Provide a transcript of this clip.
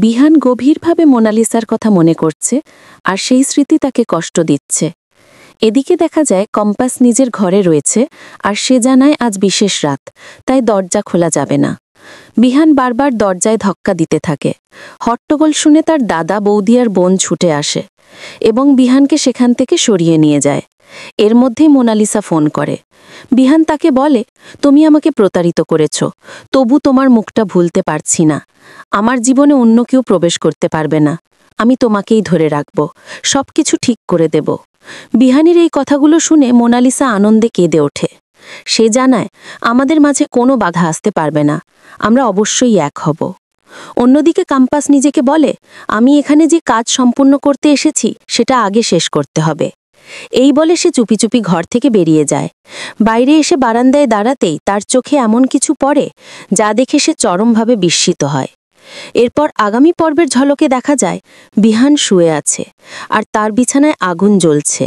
বিহান গভীরভাবে মোনালিসার কথা মনে করছে, আর সেই স্মৃতি তাকে কষ্ট দিচ্ছে। এদিকে দেখা যায় কম্পাস নিজের ঘরে রয়েছে, আর সে জানায় আজ বিশেষ রাত, তাই দরজা খোলা যাবে না। বিহান বারবার দরজায় ধাক্কা দিতে থাকে। হট্টগোল শুনে তার দাদা, বৌদি আর বোন ছুটে আসে এবং বিহানকে সেখান থেকে সরিয়ে নিয়ে যায়। এর মধ্যেই মোনালিসা ফোন করে। বিহান তাকে বলে, তুমি আমাকে প্রতারিত করেছ, তবু তোমার মুখটা ভুলতে পারছি না। আমার জীবনে অন্য কেউ প্রবেশ করতে পারবে না। আমি তোমাকেই ধরে রাখব, সবকিছু ঠিক করে দেব। বিহানের এই কথাগুলো শুনে মোনালিসা আনন্দে কেঁদে ওঠে। সে জানায়, আমাদের মাঝে কোনো বাধা আসতে পারবে না, আমরা অবশ্যই এক হব। অন্যদিকে কম্পাস নিজেকে বলে, আমি এখানে যে কাজ সম্পূর্ণ করতে এসেছি সেটা আগে শেষ করতে হবে। এই বলে সে চুপি চুপি ঘর থেকে বেরিয়ে যায়। বাইরে এসে বারান্দায় দাঁড়াতেই তার চোখে এমন কিছু পড়ে যা দেখে সে চরমভাবে বিস্মিত হয়। এরপর আগামী পর্বের ঝলকে দেখা যায় বিহান শুয়ে আছে, আর তার বিছানায় আগুন জ্বলছে।